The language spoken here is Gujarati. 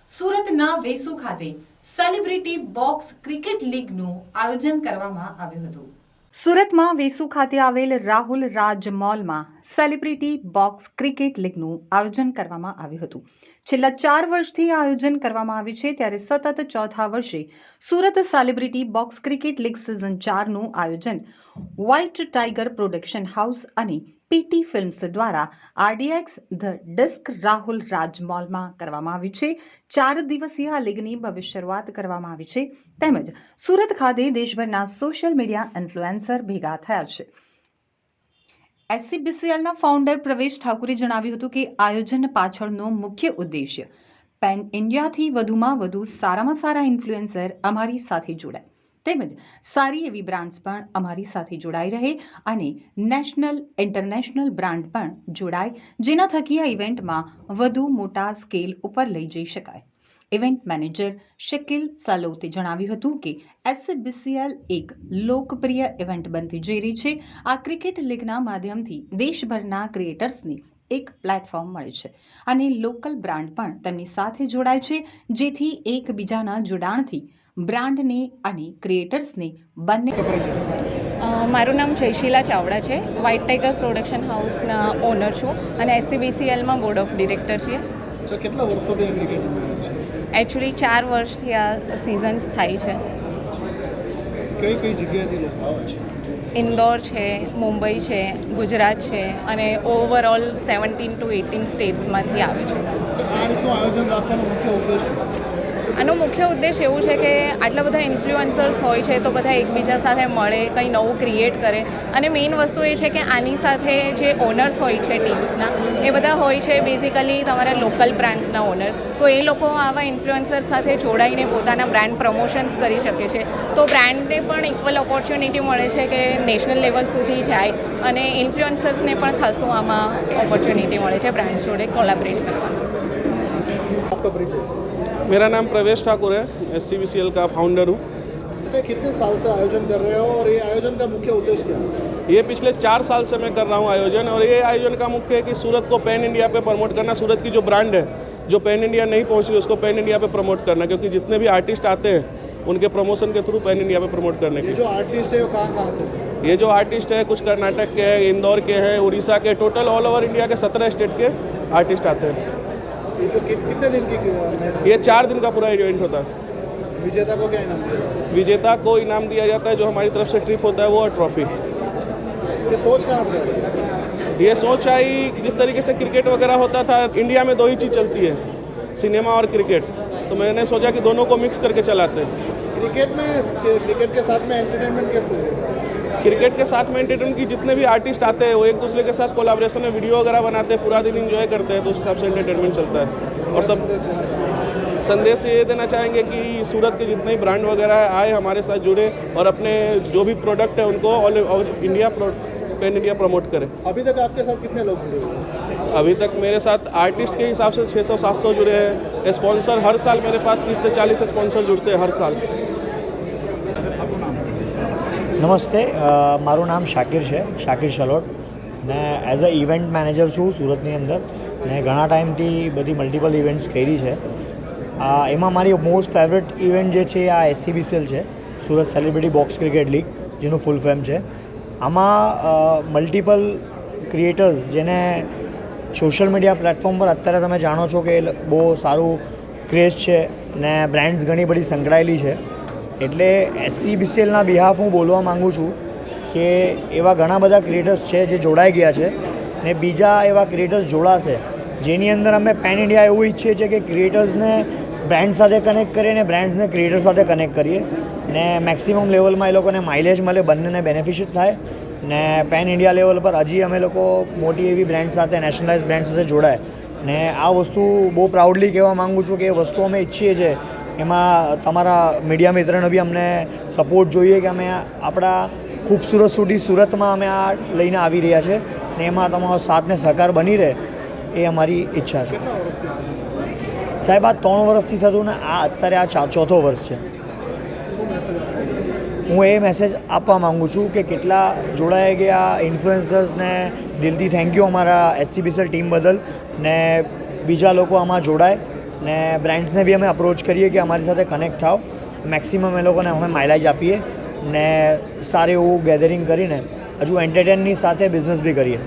સુરતના વેસુ ખાતે સેલિબ્રિટી બોક્સ ક્રિકેટ લીગનું આયોજન કરવામાં આવ્યું હતું। સુરતમાં વેસુ ખાતે આવેલ રાહુલ રાજ મોલમાં સેલિબ્રિટી બોક્સ ક્રિકેટ લીગનું આયોજન કરવામાં આવ્યું હતું। છેલ્લા 4 વર્ષથી આયોજન કરવામાં આવ્યું છે, ત્યારે સતત ચોથા વર્ષે Surat celebrity box cricket league season 4નું આયોજન વ્હાઇટ ટાઇગર પ્રોડક્શન હાઉસ અને પીટી ફિલ્મ્સ દ્વારા RDX the disc Rahul Raj મોલમાં કરવામાં આવ્યું છે। 4 દિવસીય આ લીગની ભવ્ય શરૂઆત કરવામાં આવી છે, તેમજ સુરત ખાતે દેશભરના સોશિયલ મીડિયા ઇન્ફ્લુએન્સર ભેગા થયા છે। એસસીબીસીએલના ફાઉન્ડર પ્રવેશ ઠાકુરે જણાવ્યું હતું કે આયોજન પાછળનો મુખ્ય ઉદ્દેશ્ય પેન ઇન્ડિયાથી વધુમાં વધુ સારામાં સારા ઇન્ફ્લુએન્સર અમારી સાથે જોડાય, તેમજ સારી એવી બ્રાન્ડ્સ પણ અમારી સાથે જોડાઈ રહે અને નેશનલ ઇન્ટરનેશનલ બ્રાન્ડ પણ જોડાય, જેના થકી આ ઇવેન્ટમાં વધુ મોટા સ્કેલ ઉપર લઈ જઈ શકાય। ઇવેન્ટ મેનેજર શકીલ સાલોતે જણાવ્યું હતું કે એસસીબીસીએલ એક લોકપ્રિય ઇવેન્ટ બનતી જઈ રહી છે। આ ક્રિકેટ લીગના માધ્યમથી દેશભરના ક્રિએટર્સને એક પ્લેટફોર્મ મળે છે અને લોકલ બ્રાન્ડ પણ તેમની સાથે જોડાય છે, જેથી એકબીજાના જોડાણથી બ્રાન્ડને અને ક્રિએટર્સને બંને। મારું નામ જયશીલા ચાવડા છે, વ્હાઇટ ટાઇગર પ્રોડક્શન હાઉસના ઓનર છું અને એસસીબીસીએલમાં બોર્ડ ઓફ ડિરેક્ટર છીએ। કેટલા વર્ષોથી આ ક્રિકેટ એકચ્યુઅલી 4 વર્ષથી આ સિઝન્સ થાય છે। કઈ જગ્યાએથી લોકો આવે છે? ઇન્દોર છે, મુંબઈ છે, ગુજરાત છે અને ઓવરઓલ 17 to 18 સ્ટેટ્સમાંથી આવે છે। આ રીતનું આયોજન રાખવાનો મુખ્ય ઉદ્દેશ? આનો મુખ્ય ઉદ્દેશ એવું છે કે આટલા બધા ઇન્ફ્લુએન્સર્સ હોય છે તો બધા એકબીજા સાથે મળે, કંઈ નવું ક્રિએટ કરે, અને મેઇન વસ્તુ એ છે કે આની સાથે જે ઓનર્સ હોય છે ટીમ્સના, એ બધા હોય છે બેઝિકલી તમારા લોકલ બ્રાન્ડ્સના ઓનર, તો એ લોકો આવા ઇન્ફ્લુએન્સર્સ સાથે જોડાઈને પોતાના બ્રાન્ડ પ્રમોશન્સ કરી શકે છે, તો બ્રાન્ડને પણ ઇક્વલ ઓપોર્ચ્યુનિટી મળે છે કે નેશનલ લેવલ સુધી જાય અને ઇન્ફ્લુએન્સર્સને પણ ખાસું આમાં ઓપોર્ચ્યુનિટી મળે છે બ્રાન્ડ્સ જોડે કોલેબરેટ કરવાનું। आपका परिचय? मेरा नाम प्रवेश ठाकुर है, एससीबीसीएल का फाउंडर हूँ। अच्छा, कितने साल से आयोजन कर रहे हो और ये आयोजन का मुख्य उद्देश्य क्या है? ये पिछले 4 साल से मैं कर रहा हूँ आयोजन, और ये आयोजन का मुख्य है कि सूरत को पैन इंडिया पे प्रमोट करना। सूरत की जो ब्रांड है जो पैन इंडिया नहीं पहुँच रही, उसको पैन इंडिया पे प्रमोट करना, क्योंकि जितने भी आर्टिस्ट आते हैं उनके प्रमोशन के थ्रू पैन इंडिया पे प्रमोट करने के। ये जो आर्टिस्ट है वो कहाँ से? ये जो आर्टिस्ट है कुछ कर्नाटक के हैं, इंदौर के हैं, उड़ीसा के, टोटल ऑल ओवर इंडिया के 17 स्टेट के आर्टिस्ट आते हैं। ये जो कितने दिन की मैच? ये 4 दिन का पूरा इवेंट होता है। विजेता को क्या इनाम दिया जाता है? विजेता को इनाम दिया जाता है, जो हमारी तरफ से ट्रिप होता है वो, और ट्रॉफी। ये सोच कहाँ से आई? ये सोच आई, जिस तरीके से क्रिकेट वगैरह होता था, इंडिया में 2 ही चीज़ चलती है, सिनेमा और क्रिकेट, तो मैंने सोचा कि दोनों को मिक्स करके चलाते हैं। क्रिकेट के साथ में एंटरटेनमेंट कैसे है? क्रिकेट के साथ में एंटरटेनमेंट की जितने भी आर्टिस्ट आते हैं वो एक दूसरे के साथ कोलैबोरेशन में वीडियो वगैरह बनाते हैं, पूरा दिन एंजॉय करते हैं, तो उस हिसाब से एंटरटेनमेंट चलता है। और सब संदेश देना चाहिए? संदेश ये देना चाहेंगे कि सूरत के जितने भी ब्रांड वगैरह आए हमारे साथ जुड़े, और अपने जो भी प्रोडक्ट है उनको all India pan India promote करें। अभी तक आपके साथ कितने लोग जुड़े हुए हैं? अभी तक मेरे साथ आर्टिस्ट के हिसाब से 600-700 जुड़े हैं। स्पॉन्सर हर साल मेरे पास 30 से 40 स्पॉन्सर जुड़ते हैं हर साल। નમસ્તે, મારું નામ શાકિર છે, શાકિર શલોટ, ને એઝ અ ઇવેન્ટ મેનેજર છું સુરતની અંદર, ને ઘણા ટાઈમથી બધી મલ્ટિપલ ઇવેન્ટ્સ કરી છે। એમાં મારી મોસ્ટ ફેવરેટ ઇવેન્ટ જે છે આ એસસીબીસીએલ છે, Surat celebrity box cricket league, જેનું ફૂલ ફેમ છે। આમાં મલ્ટિપલ ક્રિએટર્સ, જેને સોશિયલ મીડિયા પ્લેટફોર્મ પર અત્યારે તમે જાણો છો કે બહુ સારું ક્રેઝ છે ને બ્રાન્ડ્સ ઘણી બધી સંકળાયેલી છે, એટલે એસસીબીસીએલના બિહાફ હું બોલવા માગું છું કે એવા ઘણા બધા ક્રિએટર્સ છે જે જોડાઈ ગયા છે, ને બીજા એવા ક્રિએટર્સ જોડાશે, જેની અંદર અમે પેન ઇન્ડિયા એવું ઈચ્છીએ છીએ કે ક્રિએટર્સને બ્રાન્ડ સાથે કનેક્ટ કરીએ ને બ્રાન્ડ્સને ક્રિએટર સાથે કનેક્ટ કરીએ, ને મેક્સિમમ લેવલમાં એ લોકોને માઇલેજ મળે, બંનેને બેનિફિશિયટ થાય, ને પેન ઇન્ડિયા લેવલ પર હજી અમે લોકો મોટી એવી બ્રાન્ડ સાથે, નેશનલાઇઝ બ્રાન્ડ સાથે જોડાય, ને આ વસ્તુ બહુ પ્રાઉડલી કહેવા માગું છું કે એ વસ્તુ અમે ઈચ્છીએ છીએ। એમાં તમારા મીડિયા મિત્રનો બી અમને સપોર્ટ જોઈએ કે અમે આપણા ખૂબસૂરત સુધી સુરતમાં અમે આ લઈને આવી રહ્યા છે, ને એમાં તમારો સાથ ને સહકાર બની રહે એ અમારી ઈચ્છા છે। સાહેબ, આ 3 વર્ષથી થતું ને આ અત્યારે આ 4થો વર્ષ છે। હું એ મેસેજ આપવા માગું છું કે કેટલા જોડાઈ ગયા ઇન્ફ્લુએન્સર્સને દિલથી થેન્ક યુ અમારા એસસીબીસીએલ ટીમ બદલ, ને બીજા લોકો આમાં જોડાય ને બ્રાન્ડ્સને બી અમે અપ્રોચ કરીએ કે અમારી સાથે કનેક્ટ થાઓ, મેક્સિમમ એ લોકોને અમે માઇલેજ આપીએ ને સારું એવું ગેધરિંગ કરીને હજુ એન્ટરટેનની સાથે બિઝનેસ બી કરીએ.